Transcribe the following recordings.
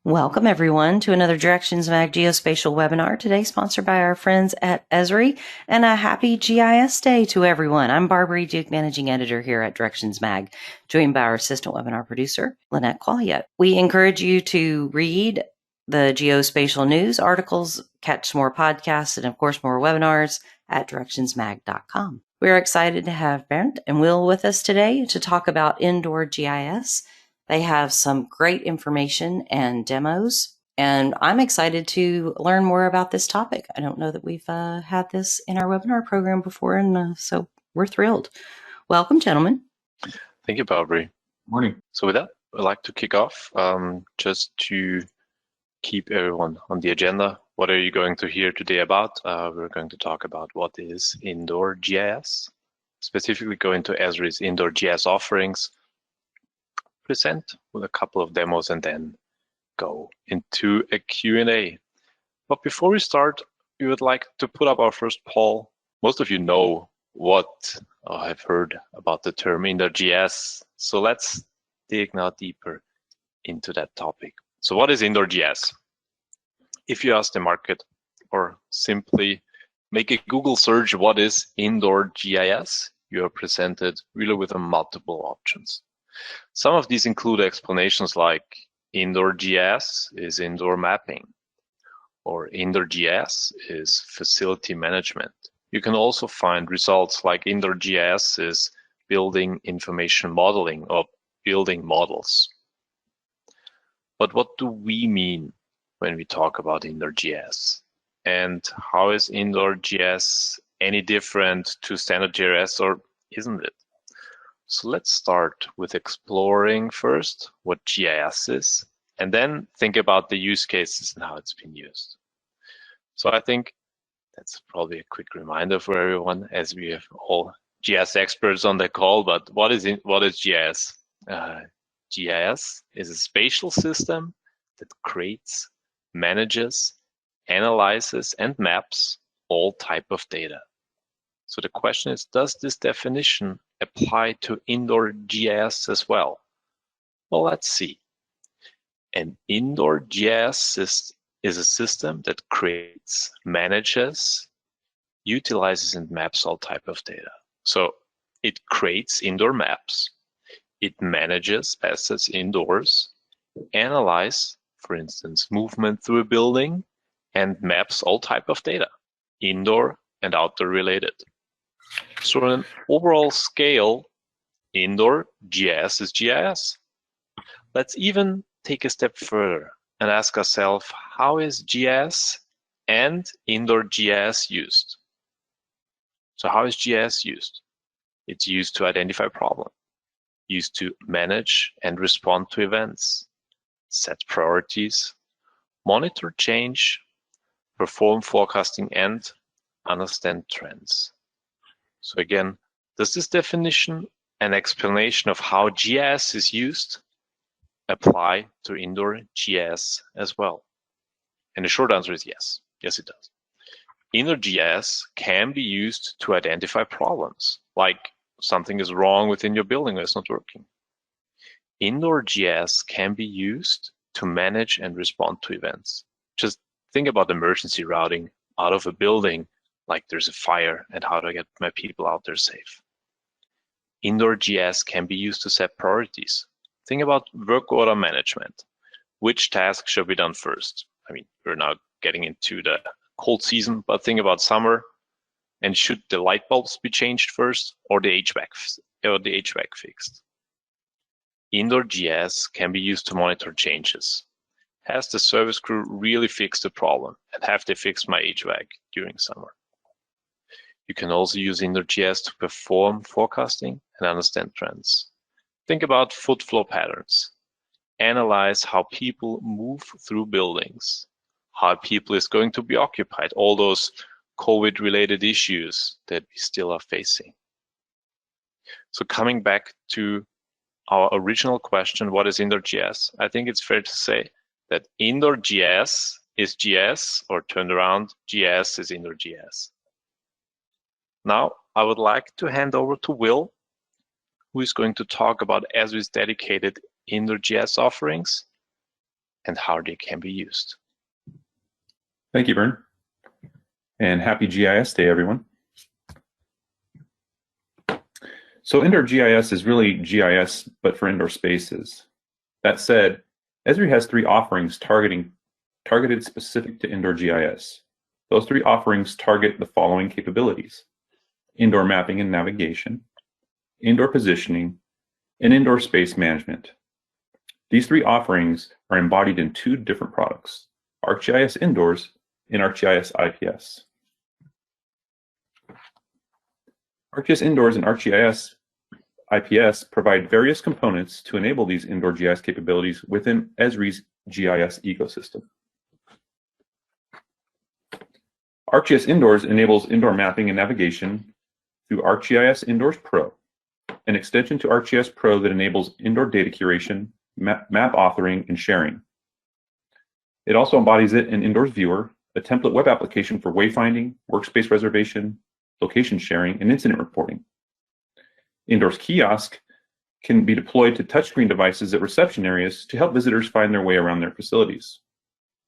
Welcome everyone to another Directions Mag Geospatial webinar, today sponsored by our friends at Esri, and a happy GIS day to everyone. I'm Barbara Duke, Managing Editor here at Directions Mag, joined by our assistant webinar producer, Lynette Qualiette. We encourage you to read the geospatial news articles, catch more podcasts, and of course more webinars at directionsmag.com. We're excited to have Bernd and Will with us today to talk about Indoor GIS. They have some great information and demos, and I'm excited to learn more about this topic. I don't know that we've had this in our webinar program before, and so we're thrilled. Welcome, gentlemen. Thank you, Barbara. Morning. So with that, I'd like to kick off just to keep everyone on the agenda. What are you going to hear today about? We're going to talk about what is Indoor GIS, specifically go into Esri's Indoor GIS offerings, present with a couple of demos, and then go into a Q&A. But before we start, we would like to put up our first poll. Most of you know what I've heard about the term Indoor GIS, so let's dig now deeper into that topic. So what is Indoor GIS? If you ask the market or simply make a Google search, what is Indoor GIS, you are presented really with multiple options. Some of these include explanations like Indoor GIS is indoor mapping, or Indoor GIS is facility management. You can also find results like Indoor GIS is building information modeling or building models. But what do we mean when we talk about Indoor GIS? And how is Indoor GIS any different to standard GIS, or isn't it? So let's start with exploring first what GIS is, and then think about the use cases and how it's been used. So I think that's probably a quick reminder for everyone, as we have all GIS experts on the call, but what is GIS? GIS is a spatial system that creates, manages, analyzes, and maps all type of data. So the question is, does this definition apply to Indoor GIS as well? Well, let's see. An Indoor GIS is a system that creates, manages, utilizes, and maps all type of data. So it creates indoor maps, it manages assets indoors, analyzes, for instance, movement through a building, and maps all type of data, indoor and outdoor related. So on an overall scale, Indoor GIS is GIS. Let's even take a step further and ask ourselves, how is GIS and Indoor GIS used? So how is GIS used? It's used to identify problems, used to manage and respond to events, set priorities, monitor change, perform forecasting, and understand trends. So again, does this definition and explanation of how GIS is used apply to Indoor GIS as well? And the short answer is yes. Yes, it does. Indoor GIS can be used to identify problems, like something is wrong within your building or it's not working. Indoor GIS can be used to manage and respond to events. Just think about emergency routing out of a building, like there's a fire, and how do I get my people out there safe. Indoor GIS can be used to set priorities. Think about work order management. Which task should be done first? I mean, we're now getting into the cold season, but think about summer, and should the light bulbs be changed first, or the HVAC fixed? Indoor GIS can be used to monitor changes. Has the service crew really fixed the problem, and have they fixed my HVAC during summer? You can also use Indoor GIS to perform forecasting and understand trends. Think about foot flow patterns. Analyze how people move through buildings, how people is going to be occupied, all those COVID-related issues that we still are facing. So coming back to our original question, what is Indoor GIS? I think it's fair to say that Indoor GIS is GIS, or turned around, GIS is Indoor GIS. Now, I would like to hand over to Will, who is going to talk about Esri's dedicated Indoor GIS offerings and how they can be used. Thank you, Vern. And happy GIS Day, everyone. So Indoor GIS is really GIS, but for indoor spaces. That said, Esri has 3 offerings targeted specific to Indoor GIS. Those 3 offerings target the following capabilities: indoor mapping and navigation, indoor positioning, and indoor space management. These 3 offerings are embodied in 2 different products: ArcGIS Indoors and ArcGIS IPS. ArcGIS Indoors and ArcGIS IPS provide various components to enable these indoor GIS capabilities within Esri's GIS ecosystem. ArcGIS Indoors enables indoor mapping and navigation through ArcGIS Indoors Pro, an extension to ArcGIS Pro that enables indoor data curation, map authoring, and sharing. It also embodies it in Indoors Viewer, a template web application for wayfinding, workspace reservation, location sharing, and incident reporting. Indoors Kiosk can be deployed to touchscreen devices at reception areas to help visitors find their way around their facilities.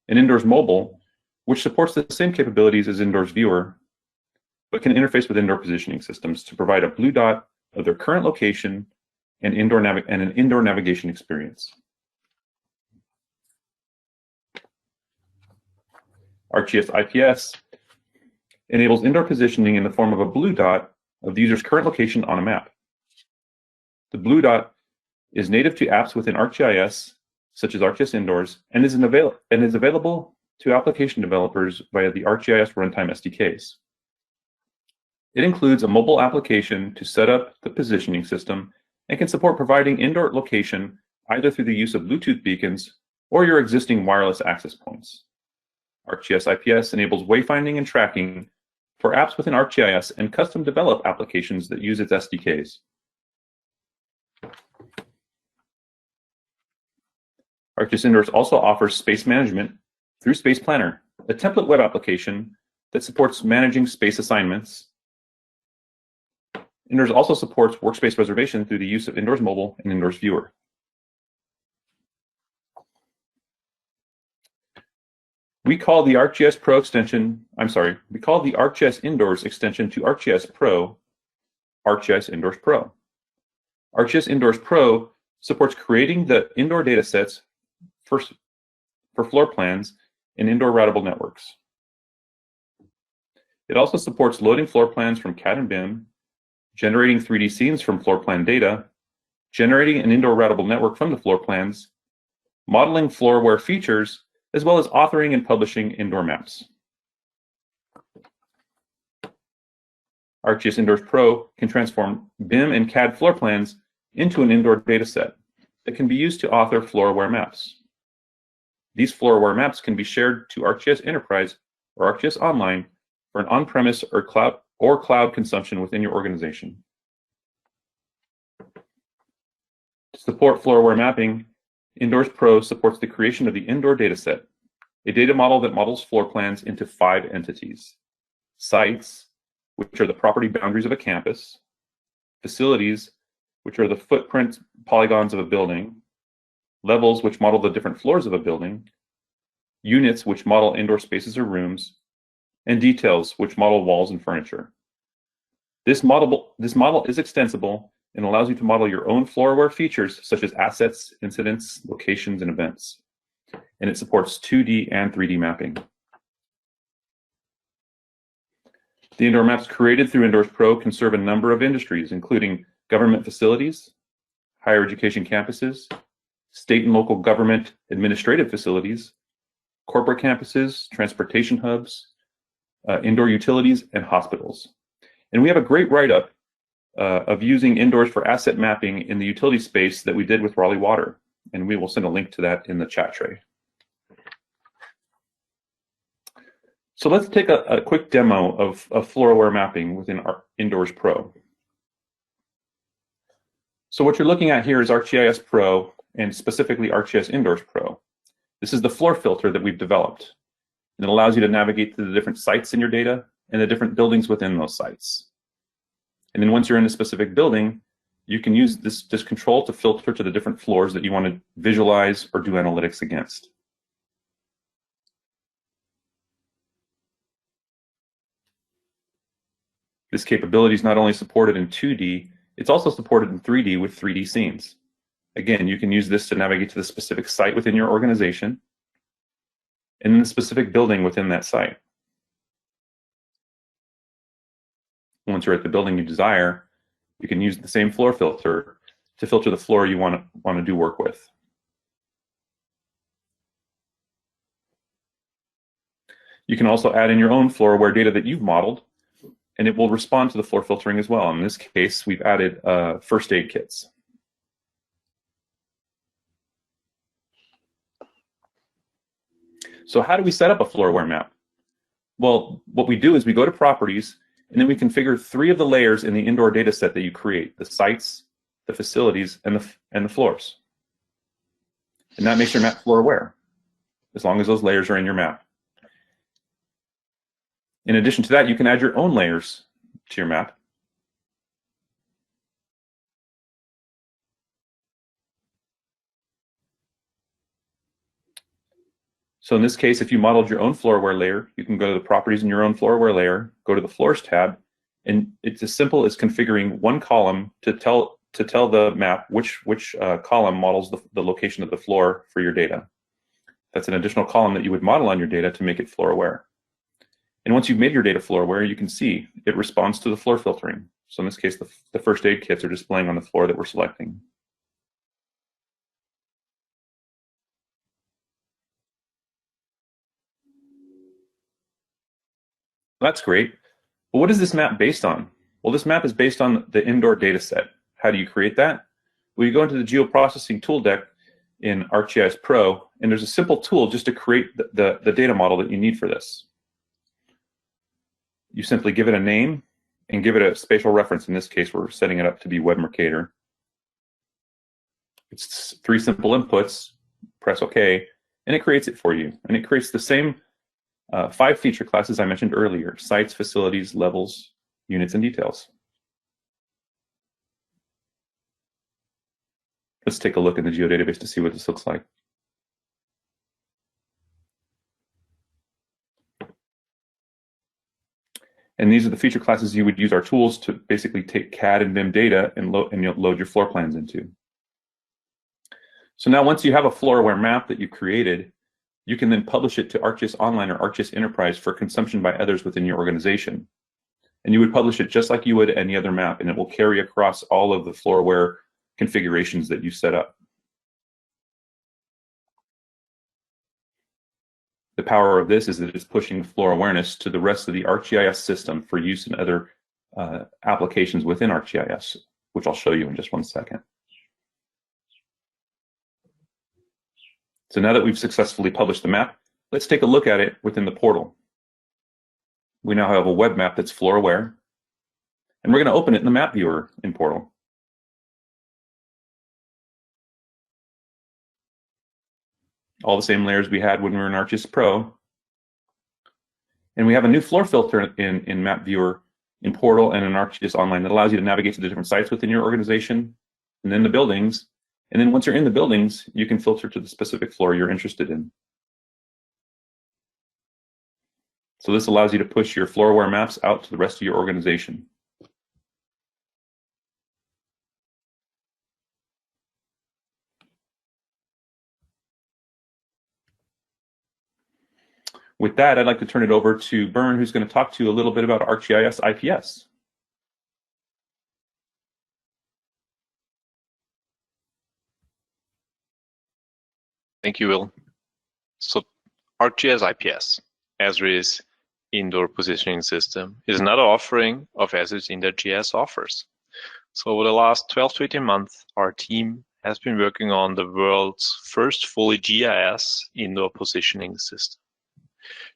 And Indoors Mobile, which supports the same capabilities as Indoors Viewer, but can interface with indoor positioning systems to provide a blue dot of their current location and an indoor navigation experience. ArcGIS IPS enables indoor positioning in the form of a blue dot of the user's current location on a map. The blue dot is native to apps within ArcGIS, such as ArcGIS Indoors, and is available to application developers via the ArcGIS Runtime SDKs. It includes a mobile application to set up the positioning system and can support providing indoor location either through the use of Bluetooth beacons or your existing wireless access points. ArcGIS IPS enables wayfinding and tracking for apps within ArcGIS and custom developed applications that use its SDKs. ArcGIS Indoors also offers space management through Space Planner, a template web application that supports managing space assignments. Indoors also supports workspace reservation through the use of Indoors Mobile and Indoors Viewer. We call the ArcGIS Indoors extension to ArcGIS Pro, ArcGIS Indoors Pro. ArcGIS Indoors Pro supports creating the indoor data sets for floor plans in indoor routable networks. It also supports loading floor plans from CAD and BIM, generating 3D scenes from floor plan data, generating an indoor routable network from the floor plans, modeling floor-aware features, as well as authoring and publishing indoor maps. ArcGIS Indoors Pro can transform BIM and CAD floor plans into an indoor data set that can be used to author floor-aware maps. These floor-aware maps can be shared to ArcGIS Enterprise or ArcGIS Online for an on-premise or cloud consumption within your organization. To support floor-aware mapping, Indoors Pro supports the creation of the indoor data set, a data model that models floor plans into 5 entities: sites, which are the property boundaries of a campus; facilities, which are the footprint polygons of a building; levels, which model the different floors of a building; units, which model indoor spaces or rooms; and details, which model walls and furniture. This model is extensible and allows you to model your own floor-aware features such as assets, incidents, locations, and events. And it supports 2D and 3D mapping. The indoor maps created through Indoors Pro can serve a number of industries, including government facilities, higher education campuses, state and local government administrative facilities, corporate campuses, transportation hubs, indoor utilities, and hospitals. And we have a great write-up of using Indoors for asset mapping in the utility space that we did with Raleigh Water, and we will send a link to that in the chat tray. So let's take a quick demo of floor-aware mapping within our Indoors Pro. So what you're looking at here is ArcGIS Pro, and specifically ArcGIS Indoors Pro. This is the floor filter that we've developed. And it allows you to navigate to the different sites in your data and the different buildings within those sites. And then once you're in a specific building, you can use this control to filter to the different floors that you want to visualize or do analytics against. This capability is not only supported in 2D, it's also supported in 3D with 3D scenes. Again, you can use this to navigate to the specific site within your organization and then the specific building within that site. Once you're at the building you desire, you can use the same floor filter to filter the floor you want to do work with. You can also add in your own floor aware data that you've modeled, and it will respond to the floor filtering as well. In this case, we've added first aid kits. So how do we set up a floor aware map? Well, what we do is we go to properties, and then we configure 3 of the layers in the indoor data set that you create: the sites, the facilities, and the floors. And that makes your map floor aware, as long as those layers are in your map. In addition to that, you can add your own layers to your map. So in this case, if you modeled your own floor aware layer, you can go to the properties in your own floor aware layer, go to the floors tab, and it's as simple as configuring one column to tell the map which column models the location of the floor for your data. That's an additional column that you would model on your data to make it floor aware. And once you've made your data floor aware, you can see it responds to the floor filtering. So in this case, the first aid kits are displaying on the floor that we're selecting. That's great. But what is this map based on? Well, this map is based on the indoor data set. How do you create that? Well, you go into the geoprocessing tool deck in ArcGIS Pro, and there's a simple tool just to create the data model that you need for this. You simply give it a name and give it a spatial reference. In this case, we're setting it up to be Web Mercator. It's 3 simple inputs. Press OK, and it creates it for you. And it creates the same 5 feature classes I mentioned earlier: sites, facilities, levels, units, and details. Let's take a look in the geodatabase to see what this looks like. And these are the feature classes you would use our tools to basically take CAD and BIM data and you'll load your floor plans into. So now once you have a floor aware map that you've created, you can then publish it to ArcGIS Online or ArcGIS Enterprise for consumption by others within your organization. And you would publish it just like you would any other map, and it will carry across all of the floor aware configurations that you set up. The power of this is that it's pushing floor awareness to the rest of the ArcGIS system for use in other applications within ArcGIS, which I'll show you in just one second. So now that we've successfully published the map, let's take a look at it within the portal. We now have a web map that's floor aware, and we're going to open it in the map viewer in portal. All the same layers we had when we were in ArcGIS Pro. And we have a new floor filter in map viewer in portal and in ArcGIS Online that allows you to navigate to the different sites within your organization and then the buildings. And then once you're in the buildings, you can filter to the specific floor you're interested in. So this allows you to push your floor aware maps out to the rest of your organization. With that, I'd like to turn it over to Bern, who's going to talk to you a little bit about ArcGIS IPS. Thank you, Will. So ArcGIS IPS, Esri's indoor positioning system, is another offering of Esri's Indoor GIS offers. So over the last 12 to 18 months, our team has been working on the world's first fully GIS indoor positioning system.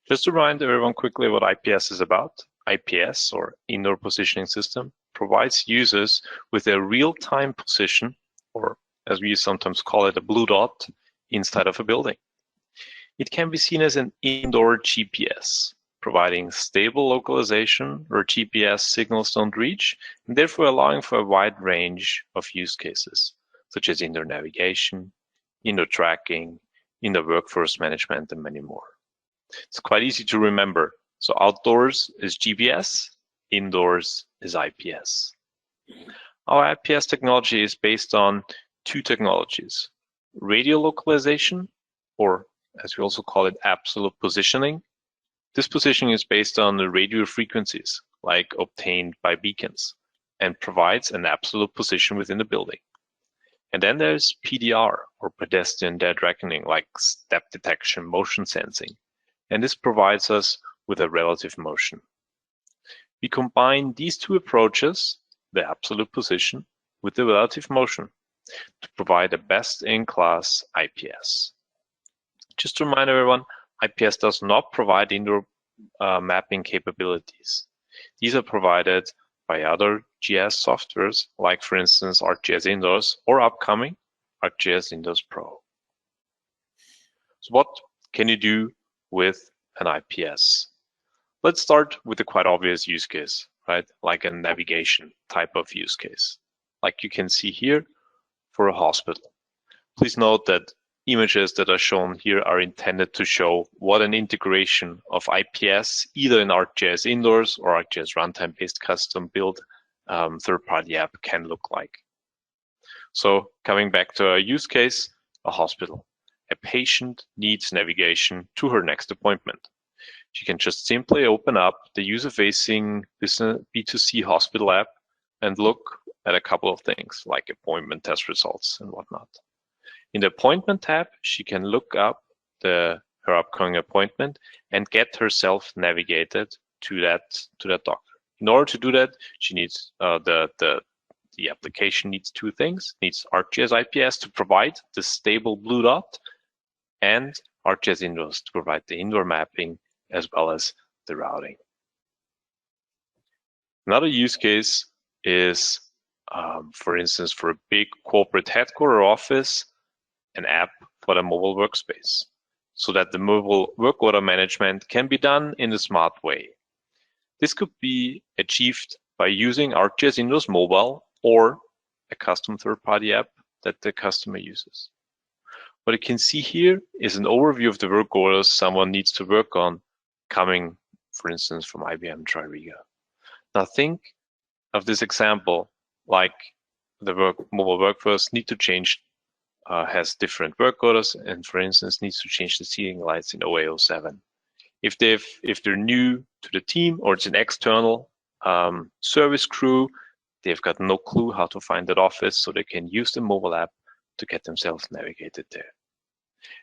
Just to remind everyone quickly what IPS is about, IPS, or Indoor Positioning System, provides users with a real-time position, or as we sometimes call it, a blue dot, inside of a building. It can be seen as an indoor GPS, providing stable localization where GPS signals don't reach, and therefore allowing for a wide range of use cases, such as indoor navigation, indoor tracking, indoor workforce management, and many more. It's quite easy to remember. So outdoors is GPS, indoors is IPS. Our IPS technology is based on two technologies: radio localization, or as we also call it, absolute positioning. This positioning is based on the radio frequencies, like obtained by beacons, and provides an absolute position within the building. And then there's PDR, or pedestrian dead reckoning, like step detection, motion sensing. And this provides us with a relative motion. We combine these two approaches, the absolute position with the relative motion, to provide a best-in-class IPS. Just to remind everyone, IPS does not provide indoor mapping capabilities. These are provided by other GIS softwares, like for instance ArcGIS Indoors or upcoming ArcGIS Indoors Pro. So what can you do with an IPS? Let's start with a quite obvious use case, right? Like a navigation type of use case, like you can see here for a hospital. Please note that images that are shown here are intended to show what an integration of IPS, either in ArcGIS Indoors or ArcGIS runtime-based custom-built third-party app, can look like. So coming back to our use case, a hospital. A patient needs navigation to her next appointment. She can just simply open up the user-facing B2C hospital app and look at a couple of things like appointment test results and whatnot. In the appointment tab, she can look up her upcoming appointment and get herself navigated to that doctor. In order to do that, she needs the application needs two things: needs ArcGIS IPS to provide the stable blue dot, and ArcGIS Indoors to provide the indoor mapping as well as the routing. Another use case is, for instance, for a big corporate headquarter office, an app for the mobile workspace, so that the mobile work order management can be done in a smart way. This could be achieved by using ArcGIS Indoors Mobile or a custom third-party app that the customer uses. What you can see here is an overview of the work orders someone needs to work on, coming, for instance, from IBM Tririga. Now think of this example like the mobile workforce need to change, has different work orders, and for instance needs to change the ceiling lights in 0807. If they're new to the team, or it's an external service crew, they've got no clue how to find that office, so they can use the mobile app to get themselves navigated there.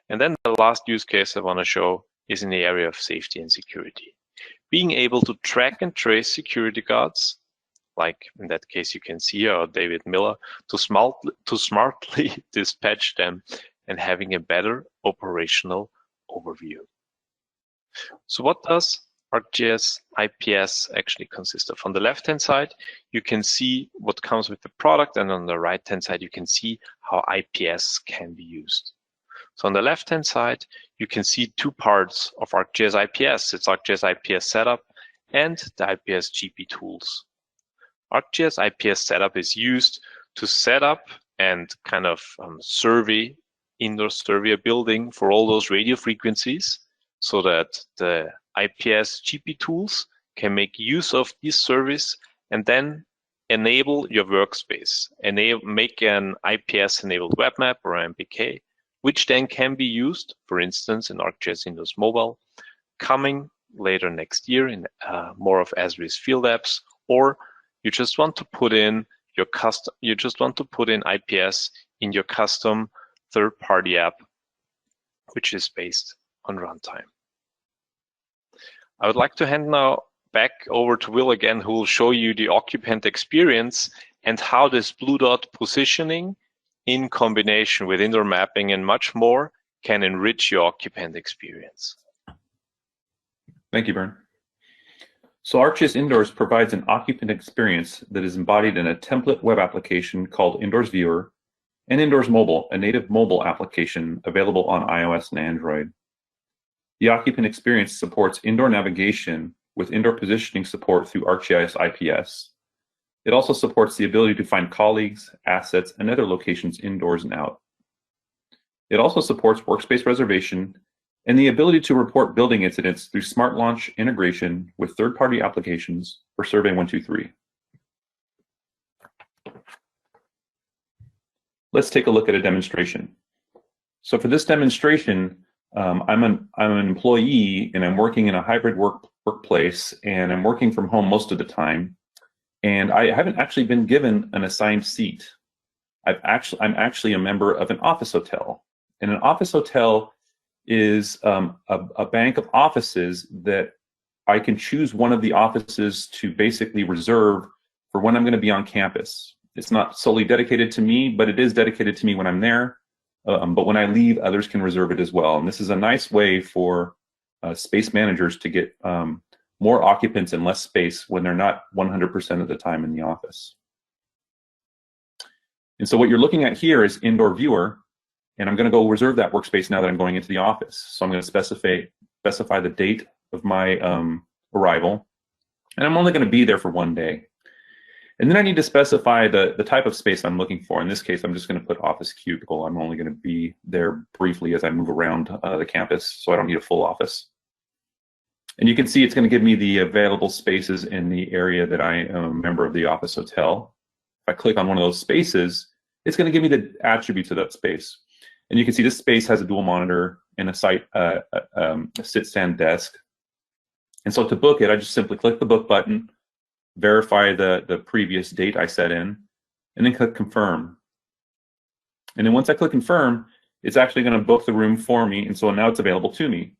And then the last use case I want to show is in the area of safety and security. Being able to track and trace security guards, like in that case you can see here, David Miller, to smartly dispatch them and having a better operational overview. So what does ArcGIS IPS actually consist of? On the left-hand side, you can see what comes with the product, and on the right-hand side, you can see how IPS can be used. So on the left-hand side, you can see two parts of ArcGIS IPS. It's ArcGIS IPS Setup and the IPS GP tools. ArcGIS IPS Setup is used to set up and kind of indoor survey a building for all those radio frequencies, so that the IPS GP tools can make use of this service and then enable your workspace, make an IPS-enabled web map or MPK, which then can be used, for instance, in ArcGIS Indoors Mobile, coming later next year in more of Esri's field apps, or you just want to put in your IPS in your custom third-party app, which is based on runtime. I would like to hand now back over to Will again, who will show you the occupant experience and how this blue dot positioning in combination with indoor mapping and much more can enrich your occupant experience. Thank you, Bernd. So ArcGIS Indoors provides an occupant experience that is embodied in a template web application called Indoors Viewer, and Indoors Mobile, a native mobile application available on iOS and Android. The occupant experience supports indoor navigation with indoor positioning support through ArcGIS IPS. It also supports the ability to find colleagues, assets, and other locations indoors and out. It also supports workspace reservation and the ability to report building incidents through Smart Launch integration with third-party applications for Survey 123. Let's take a look at a demonstration. So for this demonstration, I'm an employee and I'm working in a hybrid workplace, and I'm working from home most of the time. And I haven't actually been given an assigned seat. I'm actually a member of an office hotel, and an office hotel is a bank of offices that I can choose one of the offices to basically reserve for when I'm going to be on campus. It's not solely dedicated to me, but it is dedicated to me when I'm there. But when I leave, others can reserve it as well. And this is a nice way for space managers to get more occupants and less space when they're not 100% of the time in the office. And so what you're looking at here is Indoor Viewer, and I'm going to go reserve that workspace now that I'm going into the office. So I'm going to specify the date of my arrival, and I'm only going to be there for 1 day. And then I need to specify the type of space I'm looking for. In this case, I'm just going to put office cubicle. I'm only going to be there briefly as I move around the campus, so I don't need a full office. And you can see it's going to give me the available spaces in the area that I am a member of the office hotel. If I click on one of those spaces, it's going to give me the attributes of that space. And you can see this space has a dual monitor and a sit-stand desk. And so to book it, I just simply click the book button, verify the previous date I set in, and then click confirm. And then once I click confirm, it's actually going to book the room for me, and so now it's available to me.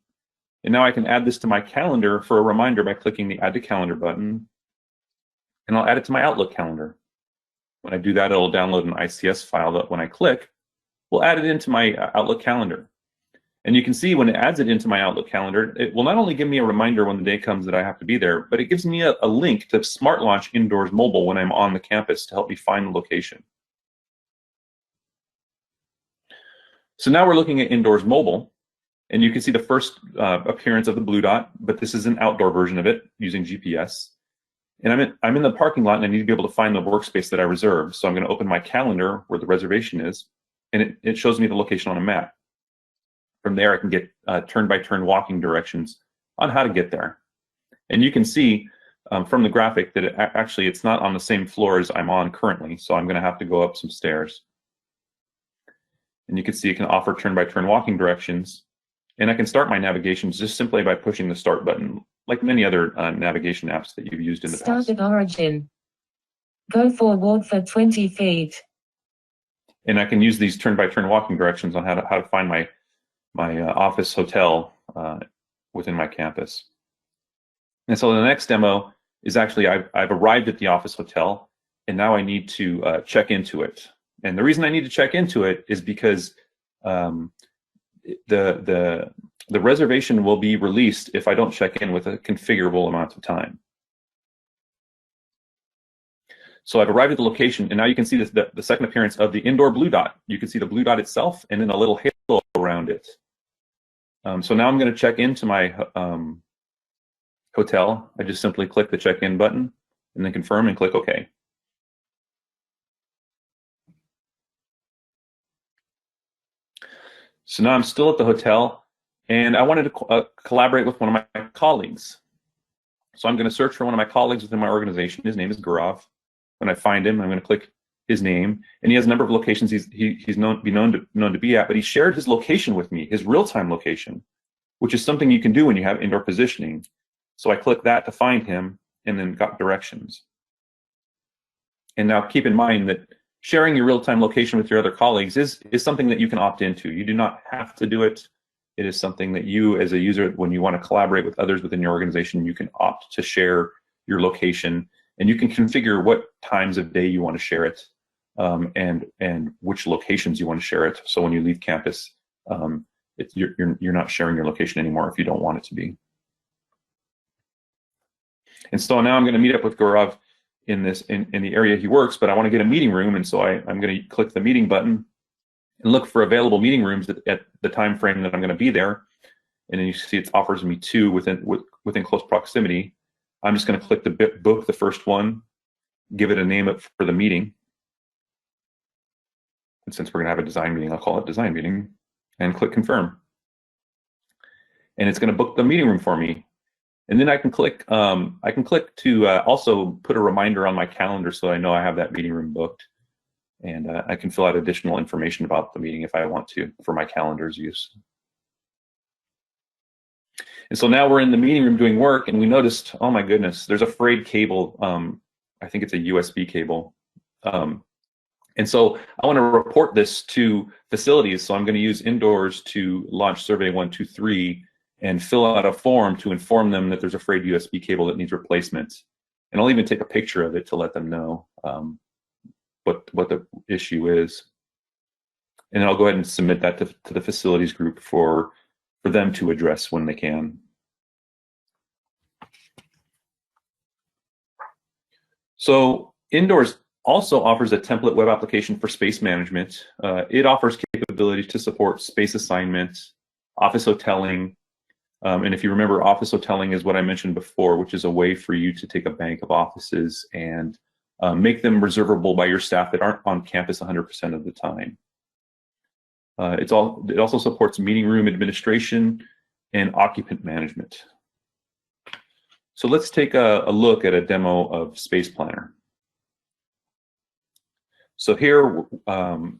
And now I can add this to my calendar for a reminder by clicking the Add to Calendar button, and I'll add it to my Outlook calendar. When I do that, it'll download an ICS file that when I click, will add it into my Outlook calendar. And you can see when it adds it into my Outlook calendar, it will not only give me a reminder when the day comes that I have to be there, but it gives me a link to Smart Launch Indoors Mobile when I'm on the campus to help me find the location. So now we're looking at Indoors Mobile, and you can see the first appearance of the blue dot, but this is an outdoor version of it using GPS. And I'm in the parking lot, and I need to be able to find the workspace that I reserved. So I'm going to open my calendar where the reservation is, and it shows me the location on a map. From there, I can get turn-by-turn walking directions on how to get there. And you can see from the graphic that it's not on the same floor as I'm on currently, so I'm going to have to go up some stairs. And you can see it can offer turn-by-turn walking directions. And I can start my navigations just simply by pushing the start button, like many other navigation apps that you've used in the past. Start at origin. Go forward for 20 feet. And I can use these turn-by-turn walking directions on how to find my office hotel within my campus. And so the next demo is actually I've arrived at the office hotel, and now I need to check into it. And the reason I need to check into it is because the reservation will be released if I don't check in with a configurable amount of time. So I've arrived at the location, and now you can see the second appearance of the indoor blue dot. You can see the blue dot itself and then a little halo around it. So now I'm going to check into my hotel. I just simply click the check-in button and then confirm and click OK. So now I'm still at the hotel, and I wanted to collaborate with one of my colleagues. So I'm going to search for one of my colleagues within my organization. His name is Gaurav. When I find him, I'm going to click his name, and he has a number of locations he's known to be at, but he shared his location with me, his real-time location, which is something you can do when you have indoor positioning. So I click that to find him, and then got directions. And now keep in mind that sharing your real-time location with your other colleagues is something that you can opt into. You do not have to do it. It is something that you, as a user, when you want to collaborate with others within your organization, you can opt to share your location, and you can configure what times of day you want to share it, and which locations you want to share it. So when you leave campus, you're not sharing your location anymore if you don't want it to be. And so now I'm going to meet up with Gaurav in the area he works, but I want to get a meeting room, and so I'm going to click the meeting button and look for available meeting rooms at the time frame that I'm going to be there. And then you see it offers me two within close proximity. I'm just going to click the book the first one, give it a name for the meeting. And since we're going to have a design meeting, I'll call it design meeting, and click confirm. and it's going to book the meeting room for me. And then I can click to also put a reminder on my calendar so I know I have that meeting room booked. And I can fill out additional information about the meeting if I want to for my calendar's use. And so now we're in the meeting room doing work, and we noticed, oh my goodness, there's a frayed cable. I think it's a USB cable. And so I want to report this to facilities. So I'm going to use Indoors to launch Survey 123 and fill out a form to inform them that there's a frayed USB cable that needs replacement. And I'll even take a picture of it to let them know what the issue is. And then I'll go ahead and submit that to the facilities group for them to address when they can. So Indoors also offers a template web application for space management. It offers capability to support space assignment, office hoteling, and if you remember, office hoteling is what I mentioned before, which is a way for you to take a bank of offices and make them reservable by your staff that aren't on campus 100% of the time. It also supports meeting room administration and occupant management. So let's take a look at a demo of Space Planner. So here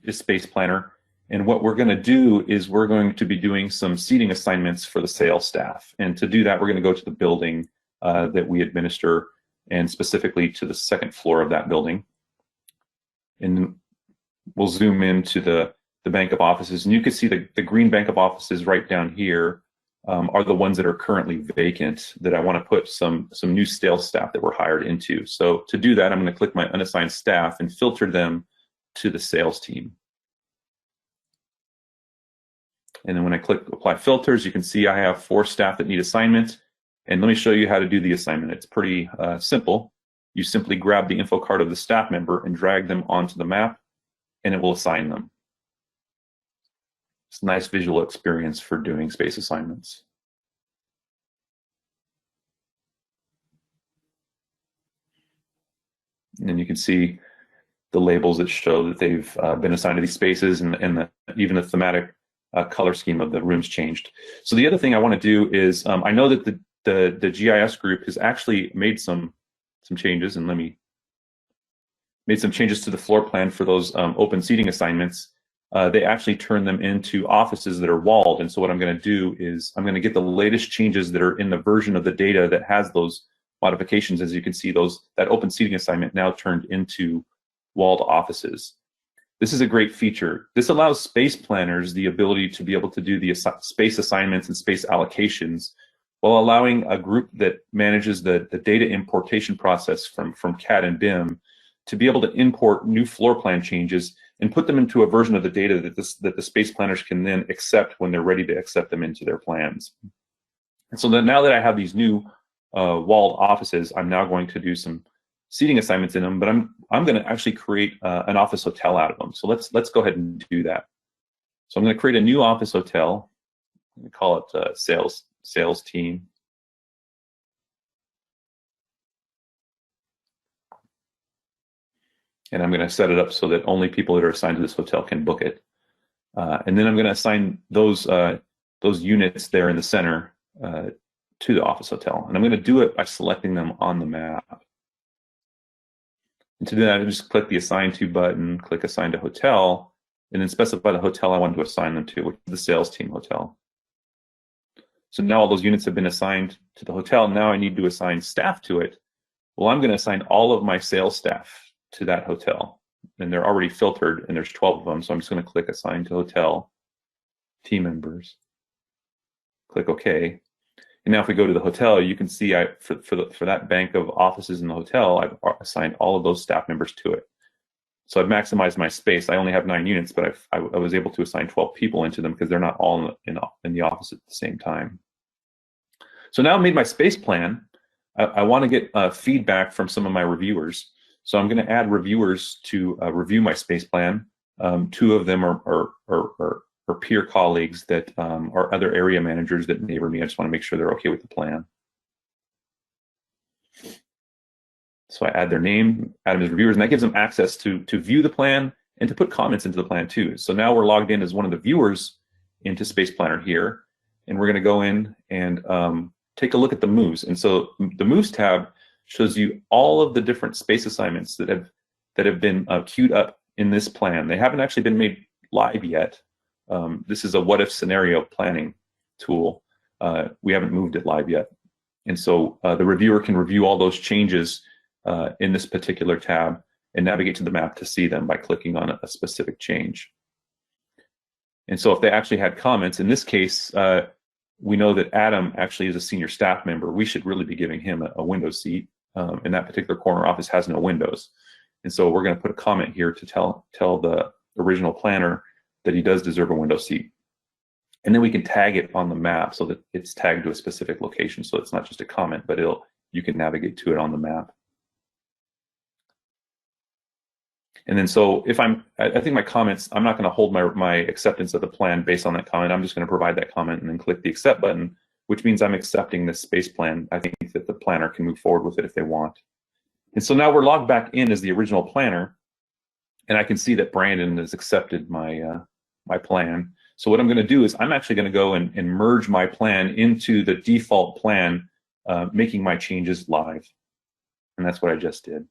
is Space Planner, and what we're going to do is we're going to be doing some seating assignments for the sales staff. And to do that, we're going to go to the building that we administer, and specifically to the second floor of that building. And we'll zoom into the bank of offices, and you can see the green bank of offices right down here are the ones that are currently vacant that I want to put some new sales staff that were hired into. So to do that, I'm going to click my unassigned staff and filter them to the sales team. And then when I click apply filters, you can see I have 4 staff that need assignment. And let me show you how to do the assignment. It's pretty simple. You simply grab the info card of the staff member and drag them onto the map, and it will assign them. It's a nice visual experience for doing space assignments. And then you can see the labels that show that they've been assigned to these spaces, and even the thematic color scheme of the rooms changed. So the other thing I want to do is, I know that the GIS group has actually made some changes, and made some changes to the floor plan for those open seating assignments. They actually turn them into offices that are walled. And so what I'm going to do is I'm going to get the latest changes that are in the version of the data that has those modifications. As you can see, that open seating assignment now turned into walled offices. This is a great feature. This allows space planners the ability to be able to do the space assignments and space allocations while allowing a group that manages the data importation process from CAD and BIM to be able to import new floor plan changes and put them into a version of the data that the space planners can then accept when they're ready to accept them into their plans. And so then now that I have these new walled offices, I'm now going to do some seating assignments in them, but I'm going to actually create an office hotel out of them. So let's go ahead and do that. So I'm going to create a new office hotel. I'm going to call it sales team. And I'm going to set it up so that only people that are assigned to this hotel can book it. And then I'm going to assign those units there in the center to the office hotel. And I'm going to do it by selecting them on the map. And to do that, I just click the Assign To button, click Assign to Hotel, and then specify the hotel I want to assign them to, which is the sales team hotel. So now all those units have been assigned to the hotel. Now I need to assign staff to it. Well, I'm going to assign all of my sales staff to that hotel, and they're already filtered, and there's 12 of them. So I'm just going to click Assign to Hotel, Team Members, click OK. And now if we go to the hotel, you can see for that bank of offices in the hotel, I've assigned all of those staff members to it. So I've maximized my space. I only have 9 units, but I was able to assign 12 people into them because they're not all in the office at the same time. So now I've made my space plan. I want to get feedback from some of my reviewers. So I'm going to add reviewers to review my space plan. 2 of them are peer colleagues that are other area managers that neighbor me. I just want to make sure they're okay with the plan. So I add their name, add them as reviewers, and that gives them access to view the plan and to put comments into the plan too. So now we're logged in as one of the viewers into Space Planner here. and we're going to go in and take a look at the moves. And so the moves tab shows you all of the different space assignments that have been queued up in this plan. They haven't actually been made live yet. This is a what if scenario planning tool. We haven't moved it live yet. And so the reviewer can review all those changes in this particular tab and navigate to the map to see them by clicking on a specific change. And so if they actually had comments, in this case, we know that Adam actually is a senior staff member. We should really be giving him a window seat. And that particular corner office has no windows. And so we're going to put a comment here to tell the original planner that he does deserve a window seat. And then we can tag it on the map so that it's tagged to a specific location. So it's not just a comment, but you can navigate to it on the map. And then so if I think my comments, I'm not going to hold my acceptance of the plan based on that comment. I'm just going to provide that comment and then click the accept button, which means I'm accepting this space plan. I think that the planner can move forward with it if they want. And so now we're logged back in as the original planner, and I can see that Brandon has accepted my my plan. So what I'm going to do is I'm actually going to go and merge my plan into the default plan, making my changes live. And that's what I just did.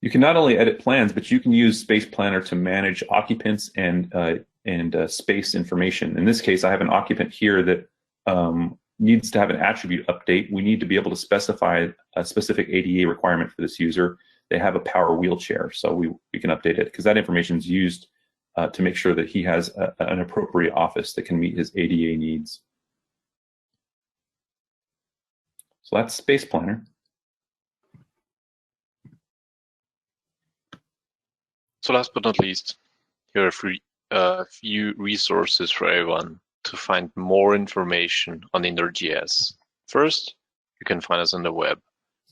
You can not only edit plans, but you can use Space Planner to manage occupants and space information. In this case, I have an occupant here that needs to have an attribute update. We need to be able to specify a specific ADA requirement for this user. They have a power wheelchair, so we can update it because that information is used to make sure that he has an appropriate office that can meet his ADA needs. So that's Space Planner. So last but not least, here are a few resources for everyone to find more information on Indoor GIS. First, you can find us on the web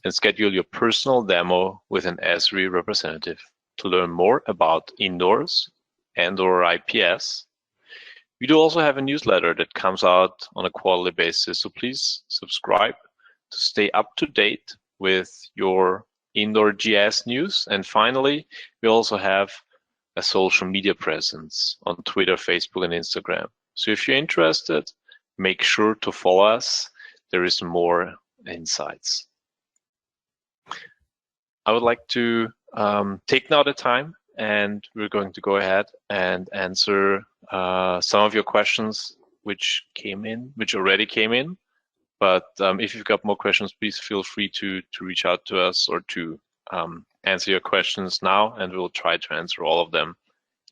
and schedule your personal demo with an Esri representative to learn more about indoors and/or IPS. We do also have a newsletter that comes out on a quarterly basis, so please subscribe to stay up to date with your Indoor GIS news. And finally, we also have a social media presence on Twitter, Facebook, and Instagram. So if you're interested, make sure to follow us. There is more insights. I would like to take now the time, and we're going to go ahead and answer some of your questions which already came in. But if you've got more questions, please feel free to reach out to us or to answer your questions now, and we'll try to answer all of them.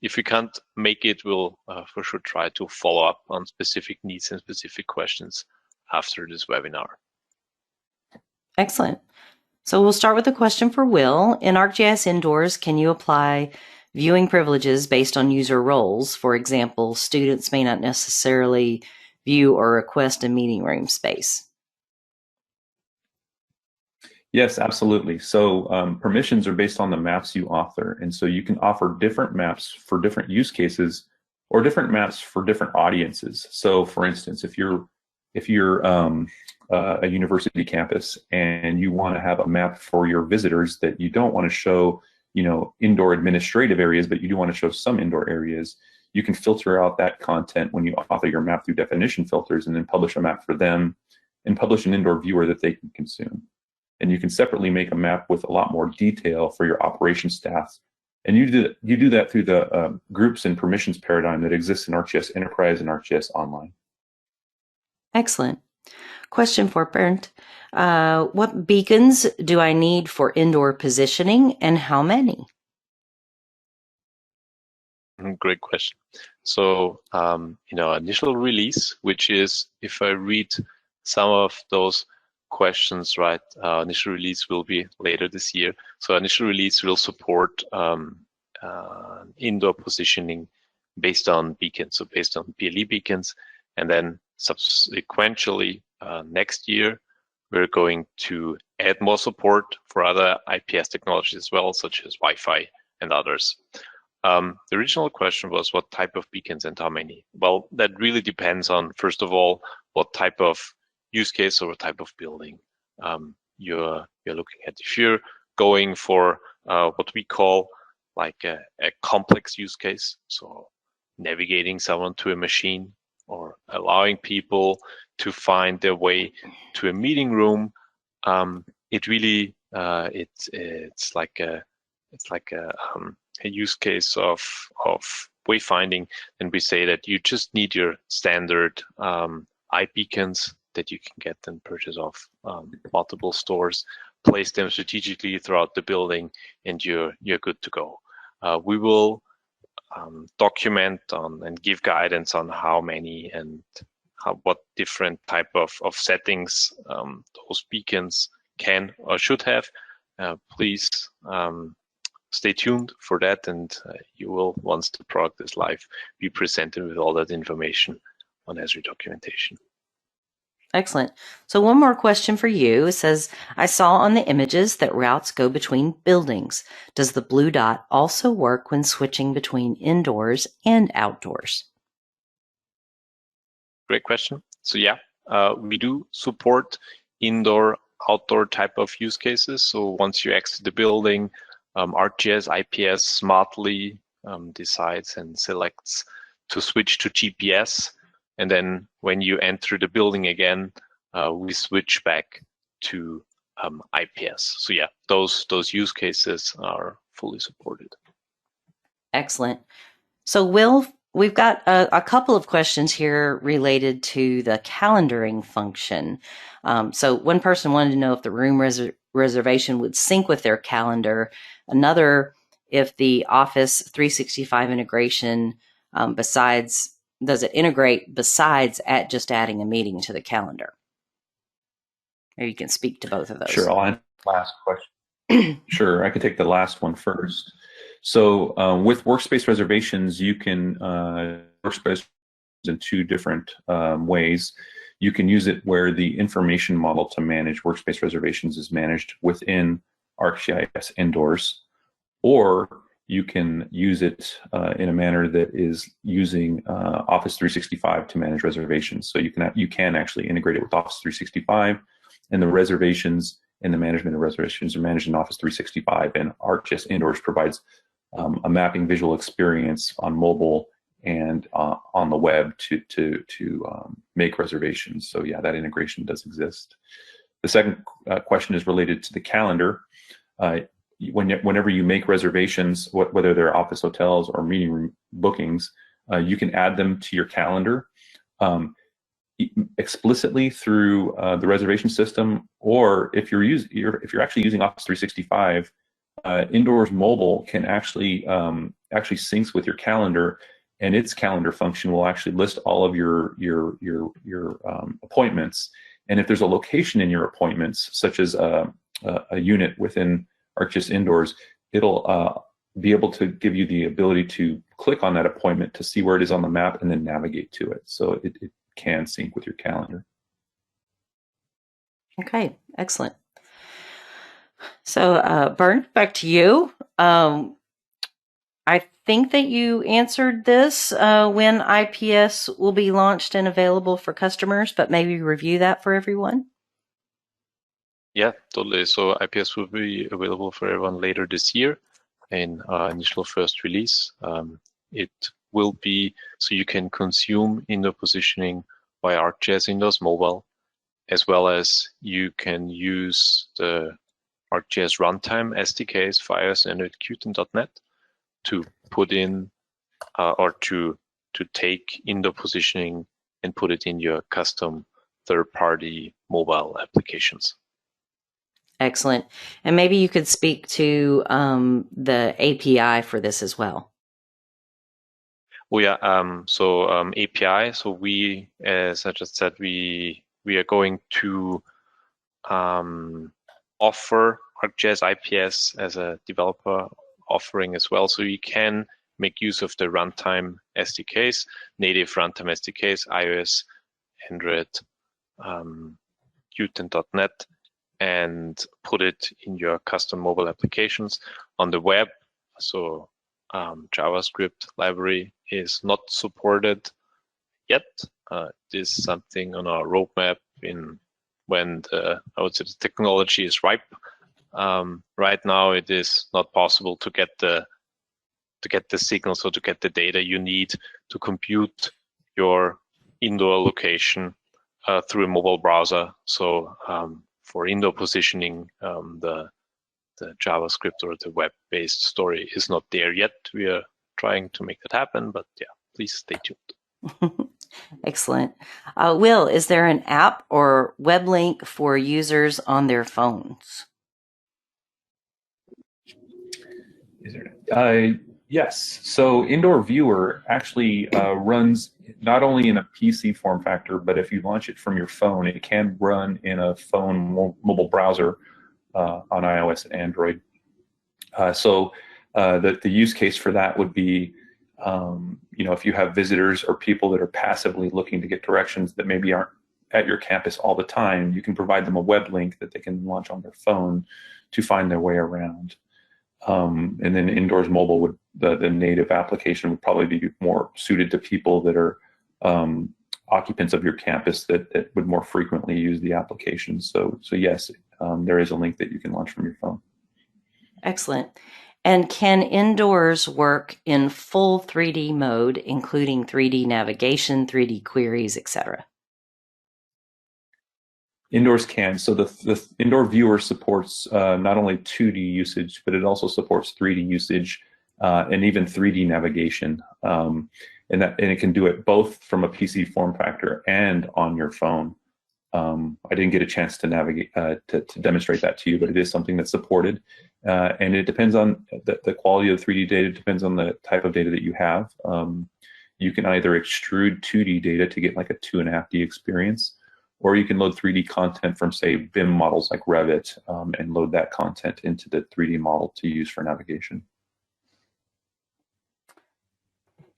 If we can't make it, we'll for sure try to follow up on specific needs and specific questions after this webinar. Excellent. So we'll start with a question for Will. In ArcGIS Indoors, can you apply viewing privileges based on user roles? For example, students may not necessarily view or request a meeting room space. Yes, absolutely. So permissions are based on the maps you author. And so you can offer different maps for different use cases or different maps for different audiences. So for instance, if you're a university campus and you want to have a map for your visitors that you don't want to show, indoor administrative areas, but you do want to show some indoor areas, you can filter out that content when you author your map through definition filters and then publish a map for them and publish an indoor viewer that they can consume. And you can separately make a map with a lot more detail for your operations staff. And you do that through the groups and permissions paradigm that exists in ArcGIS Enterprise and ArcGIS Online. Excellent. Question for Bernd. What beacons do I need for indoor positioning and how many? Great question. So, initial release, which is, if I read some of those questions right, initial release will be later this year. So initial release will support indoor positioning based on beacons, so based on PLE beacons. And then subsequently, next year, we're going to add more support for other IPS technologies as well, such as Wi-Fi and others. The original question was what type of beacons and how many? Well, that really depends on, first of all, what type of use case or what type of building you're looking at. If you're going for what we call like a complex use case. So navigating someone to a machine or allowing people to find their way to a meeting room. It really it's like a use case of wayfinding, and we say that you just need your standard iBeacons that you can get and purchase off multiple stores, place them strategically throughout the building, and you're good to go. We will document on and give guidance on how many and what different type of settings those beacons can or should have. Please stay tuned for that, and you will, once the product is live, be presented with all that information on Esri documentation. Excellent. So one more question for you. It says, I saw on the images that routes go between buildings. Does the blue dot also work when switching between indoors and outdoors? Great question. So yeah, we do support indoor, outdoor type of use cases. So once you exit the building, ArcGIS, IPS smartly decides and selects to switch to GPS. And then when you enter the building again, we switch back to IPS. So yeah, those use cases are fully supported. Excellent. So Will, we've got a couple of questions here related to the calendaring function. So one person wanted to know if the room reservation would sync with their calendar. Another, if the Office 365 integration does it integrate besides at just adding a meeting to the calendar? Maybe you can speak to both of those. Sure, I'll answer the last question. Sure, I can take the last one first. So with workspace reservations, you can workspace in two different ways. You can use it where the information model to manage workspace reservations is managed within ArcGIS Indoors, or you can use it in a manner that is using Office 365 to manage reservations. So you can actually integrate it with Office 365, and the reservations and the management of reservations are managed in Office 365. And ArcGIS Indoors provides a mapping visual experience on mobile and on the web to make reservations. So yeah, that integration does exist. The second question is related to the calendar. Whenever you make reservations, whether they're office hotels or meeting room bookings, you can add them to your calendar explicitly through the reservation system, or if you're actually using Office 365, Indoors Mobile can actually syncs with your calendar, and its calendar function will actually list all of your appointments. And if there's a location in your appointments, such as a unit within ArcGIS Indoors, it'll be able to give you the ability to click on that appointment to see where it is on the map and then navigate to it. So it can sync with your calendar. Okay, excellent. So Bernd, back to you. I think that you answered this when IPS will be launched and available for customers, but maybe review that for everyone. Yeah, totally. So IPS will be available for everyone later this year in initial first release. It will be so you can consume indoor positioning by ArcGIS Indoors Mobile, as well as you can use the ArcGIS runtime SDKs, Fios, and Qt.net to put in or to take indoor positioning and put it in your custom third-party mobile applications. Excellent. And maybe you could speak to the API for this as well. Oh yeah, API. So we, as I just said, we are going to offer ArcGIS IPS as a developer offering as well. So you can make use of the runtime SDKs, native runtime SDKs, iOS, Android, Qt.net, and put it in your custom mobile applications on the web. So JavaScript library is not supported yet. This is something on our roadmap when I would say the technology is ripe. Right now, it is not possible to get the signal, so to get the data you need to compute your indoor location through a mobile browser. So for indoor positioning, the JavaScript or the web-based story is not there yet. We are trying to make that happen, but yeah, please stay tuned. Excellent. Will, is there an app or web link for users on their phones? Is there? Yes. So Indoor Viewer actually runs not only in a PC form factor, but if you launch it from your phone, it can run in a phone mobile browser on iOS and Android. So the use case for that would be, if you have visitors or people that are passively looking to get directions that maybe aren't at your campus all the time, you can provide them a web link that they can launch on their phone to find their way around. And then Indoors Mobile would the native application would probably be more suited to people that are occupants of your campus that would more frequently use the application. So yes, there is a link that you can launch from your phone. Excellent. And can Indoors work in full 3D mode, including 3D navigation, 3D queries, etc.? Indoors can. So the Indoor Viewer supports not only 2D usage, but it also supports 3D usage and even 3D navigation. And it can do it both from a PC form factor and on your phone. I didn't get a chance to navigate to demonstrate that to you, but it is something that's supported. And it depends on the quality of the 3D data. It depends on the type of data that you have. You can either extrude 2D data to get like a 2.5D experience, or you can load 3D content from, say, BIM models like Revit and load that content into the 3D model to use for navigation.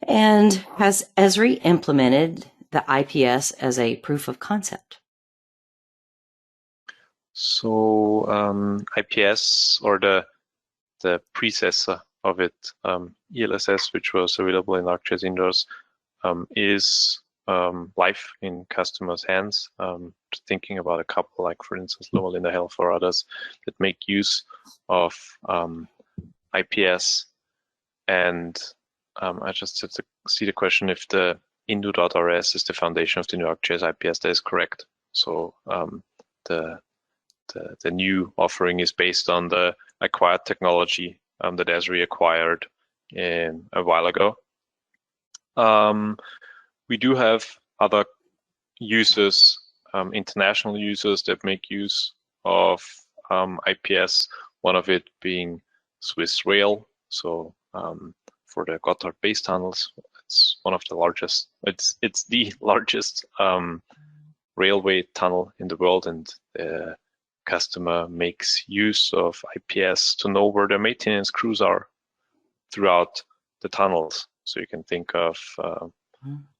And has Esri implemented the IPS as a proof of concept? So IPS, or the predecessor of it, ELSS, which was available in ArcGIS Indoors, is live in customers' hands. Thinking about a couple, like for instance, Loma Linda Health or others that make use of IPS. And I just have to see the question if the Indu.rs is the foundation of the new ArcGIS IPS. That is correct. So the new offering is based on the acquired technology that Esri acquired a while ago. We do have other users, international users that make use of IPS, one of it being Swiss Rail. So for the Gotthard base tunnels, it's one of the largest, it's the largest railway tunnel in the world, and the customer makes use of IPS to know where the maintenance crews are throughout the tunnels. So you can think of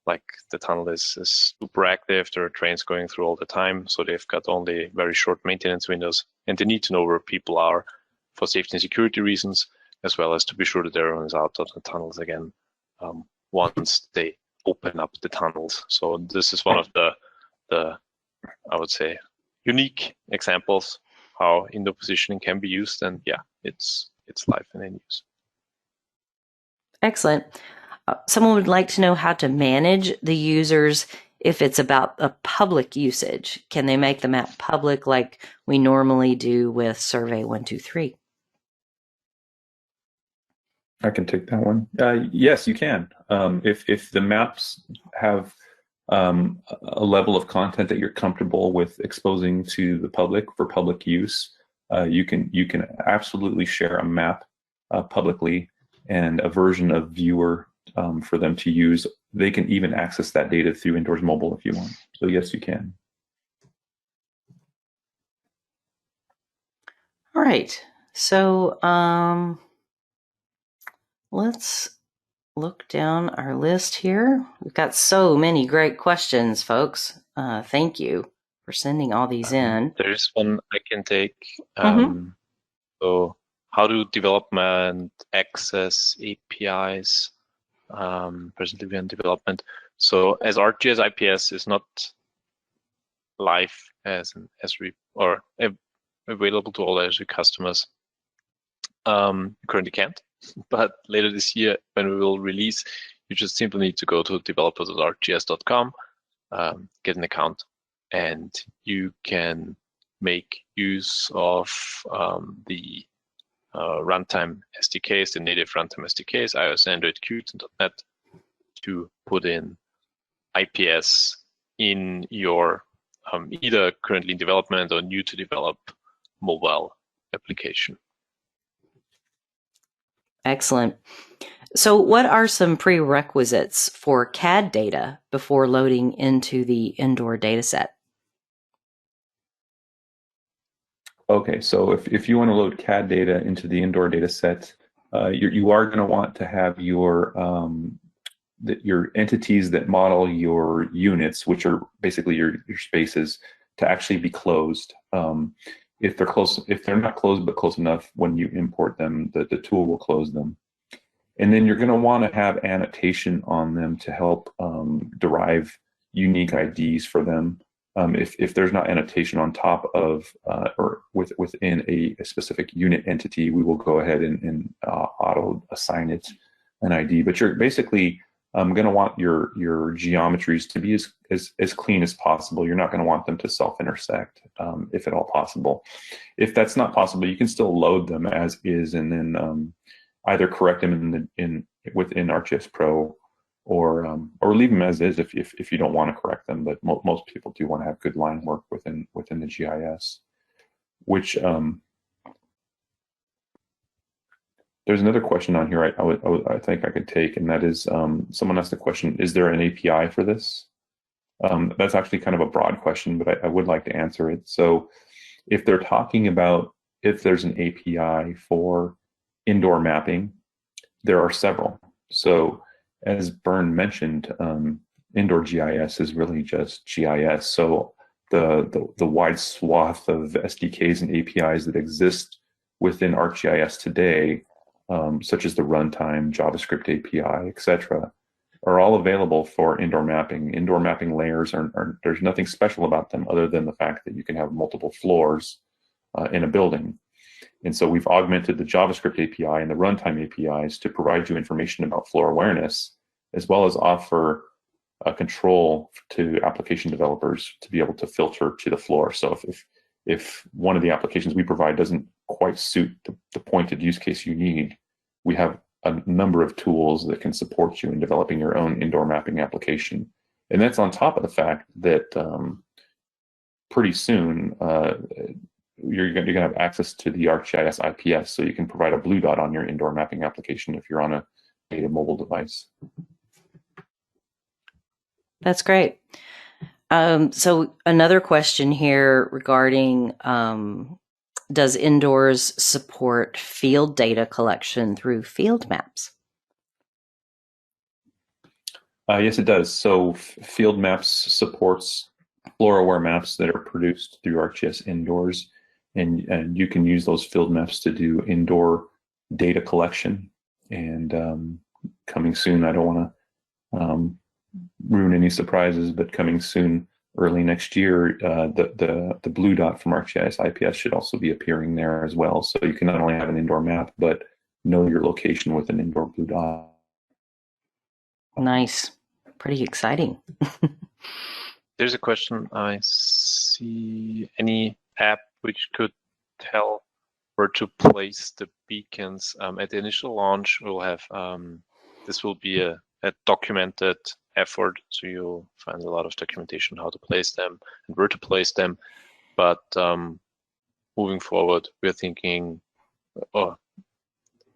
like the tunnel is super active, there are trains going through all the time, so they've got only very short maintenance windows, and they need to know where people are for safety and security reasons, as well as to be sure that everyone is out of the tunnels again once they open up the tunnels. So this is one of the I would say, unique examples how indoor positioning can be used, and yeah, it's live and in use. Excellent. Someone would like to know how to manage the users if it's about a public usage. Can they make the map public like we normally do with Survey 123? I can take that one. Yes, you can. If the maps have a level of content that you're comfortable with exposing to the public for public use, you can absolutely share a map publicly and a version of Viewer for them to use. They can even access that data through Indoors Mobile if you want. So yes, you can. All right. So let's look down our list here. We've got so many great questions, folks. Thank you for sending all these in. There's one I can take. So how do development access APIs presently be in development? So as ArcGIS IPS is not live as an Esri, or available to all Esri customers. Currently can't, but later this year, when we will release, you just simply need to go to developers.arcgis.com, get an account, and you can make use of the runtime SDKs, the native runtime SDKs, iOS, Android, Qt, and .NET, to put in IPS in your either currently in development or new to develop mobile application. Excellent. So what are some prerequisites for CAD data before loading into the indoor dataset? Okay, so if you want to load CAD data into the indoor data set, you are going to want to have your entities that model your units, which are basically your spaces, to actually be closed. If they're not closed but close enough, when you import them, the tool will close them. And then you're going to want to have annotation on them to help derive unique IDs for them. If there's not annotation on top of or within a specific unit entity, we will go ahead and auto assign it an ID. But you're basically going to want your geometries to be as clean as possible. You're not going to want them to self-intersect, if at all possible. If that's not possible, you can still load them as is, and then either correct them within ArcGIS Pro, or leave them as is if you don't want to correct them. But most people do want to have good line work within the GIS. Which there's another question on here I think I could take, and that is someone asked the question: is there an API for this? That's actually kind of a broad question, but I would like to answer it. So if they're talking about if there's an API for indoor mapping, there are several. So as Bern mentioned, Indoor GIS is really just GIS. So the wide swath of SDKs and APIs that exist within ArcGIS today, such as the runtime, JavaScript API, etc., are all available for indoor mapping. Indoor mapping layers there's nothing special about them other than the fact that you can have multiple floors in a building. And so we've augmented the JavaScript API and the runtime APIs to provide you information about floor awareness, as well as offer a control to application developers to be able to filter to the floor. So if one of the applications we provide doesn't quite suit the pointed use case you need, we have a number of tools that can support you in developing your own indoor mapping application. And that's on top of the fact that pretty soon you're going to have access to the ArcGIS IPS, so you can provide a blue dot on your indoor mapping application if you're on a native mobile device. That's great. So another question here regarding does Indoors support field data collection through field maps? Yes, it does. So field maps supports floor-aware maps that are produced through ArcGIS Indoors, and you can use those field maps to do indoor data collection. And coming soon, I don't want to ruin any surprises, but coming soon, early next year, the blue dot from ArcGIS IPS should also be appearing there as well. So you can not only have an indoor map, but know your location with an indoor blue dot. Nice. Pretty exciting. There's a question I see. Any app which could tell where to place the beacons? At the initial launch, we'll have this will be a documented effort, so you'll find a lot of documentation how to place them and where to place them. But moving forward, we're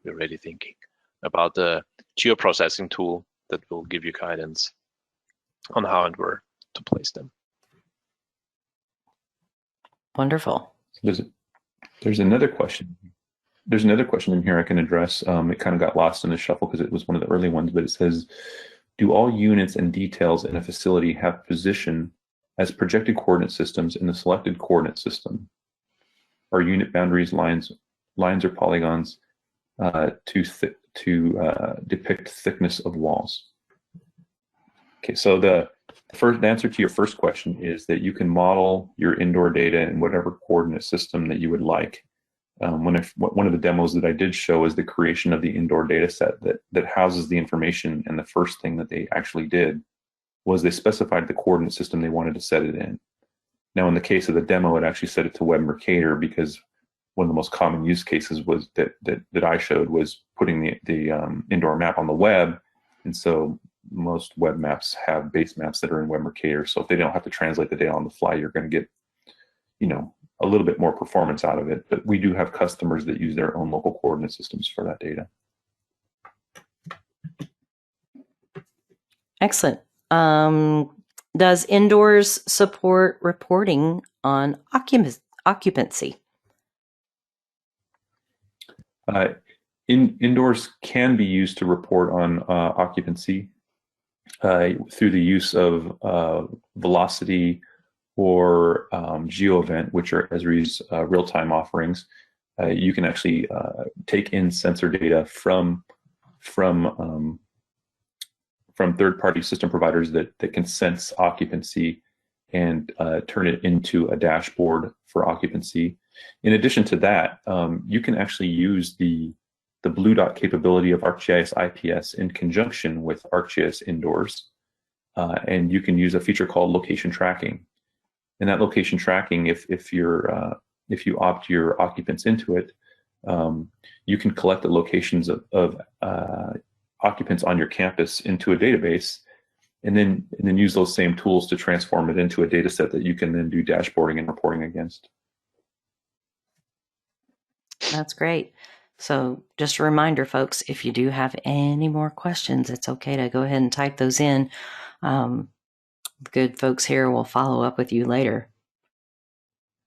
already thinking about the geoprocessing tool that will give you guidance on how and where to place them. Wonderful. There's another question. There's another question in here I can address. It kind of got lost in the shuffle because it was one of the early ones, but it says, do all units and details in a facility have position as projected coordinate systems in the selected coordinate system? Are unit boundaries lines or polygons to depict thickness of walls? Okay, so The answer to your first question is that you can model your indoor data in whatever coordinate system that you would like. One of the demos that I did show is the creation of the indoor data set that houses the information, and the first thing that they actually did was they specified the coordinate system they wanted to set it in. Now, in the case of the demo, it actually set it to Web Mercator, because one of the most common use cases was that I showed was putting the indoor map on the web, and so most web maps have base maps that are in Web Mercator. So if they don't have to translate the data on the fly, you're going to get, a little bit more performance out of it. But we do have customers that use their own local coordinate systems for that data. Excellent. Does Indoors support reporting on occupancy? Indoors can be used to report on occupancy through the use of velocity or GeoEvent, which are Esri's real-time offerings. You can actually take in sensor data from third-party system providers that can sense occupancy and turn it into a dashboard for occupancy. In addition to that, you can actually use the blue dot capability of ArcGIS IPS in conjunction with ArcGIS Indoors, and you can use a feature called location tracking. And that location tracking, if you opt your occupants into it, you can collect the locations of occupants on your campus into a database, and then use those same tools to transform it into a data set that you can then do dashboarding and reporting against. That's great. So just a reminder, folks, if you do have any more questions, it's okay to go ahead and type those in. Good folks here will follow up with you later.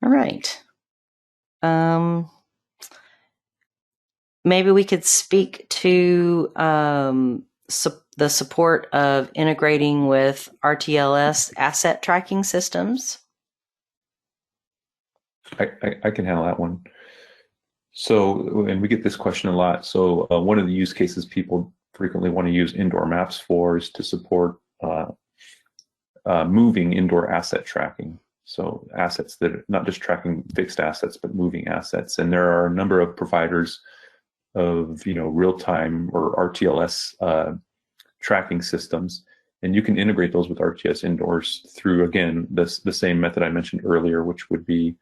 All right. Maybe we could speak to the support of integrating with RTLS asset tracking systems. I can handle that one. So, and we get this question a lot. So one of the use cases people frequently want to use indoor maps for is to support moving indoor asset tracking. So assets that are not just tracking fixed assets, but moving assets. And there are a number of providers of real-time or RTLS tracking systems, and you can integrate those with ArcGIS Indoors through, again, the same method I mentioned earlier, which would be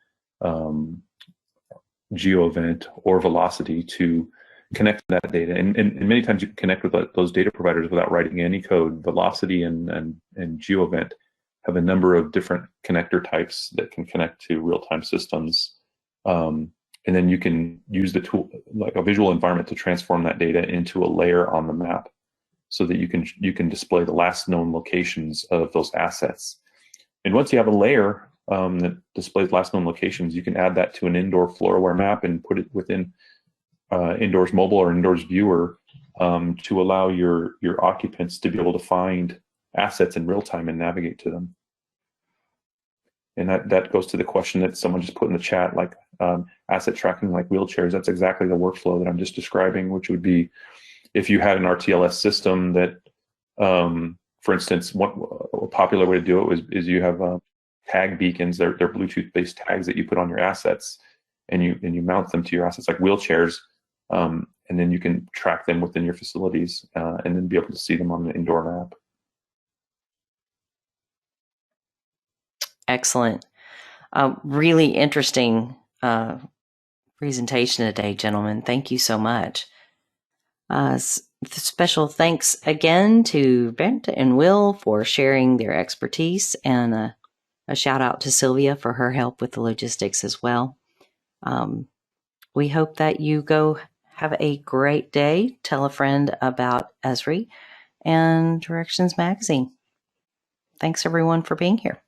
GeoEvent or Velocity to connect that data. And many times you can connect with those data providers without writing any code. Velocity and GeoEvent have a number of different connector types that can connect to real-time systems. And then you can use the tool, like a visual environment, to transform that data into a layer on the map, so that you can display the last known locations of those assets. And once you have a layer that displays last known locations, you can add that to an indoor floor-aware map and put it within Indoors Mobile or Indoors Viewer to allow your occupants to be able to find assets in real time and navigate to them. And that goes to the question that someone just put in the chat, like asset tracking like wheelchairs. That's exactly the workflow that I'm just describing, which would be if you had an RTLS system that, for instance, a popular way to do it is you have tag beacons. They're Bluetooth-based tags that you put on your assets, and you mount them to your assets like wheelchairs, and then you can track them within your facilities and then be able to see them on the indoor map. Excellent. Really interesting presentation today, gentlemen. Thank you so much. Special thanks again to Brent and Will for sharing their expertise, and a shout out to Sylvia for her help with the logistics as well. We hope that you go have a great day. Tell a friend about Esri and Directions Magazine. Thanks everyone for being here.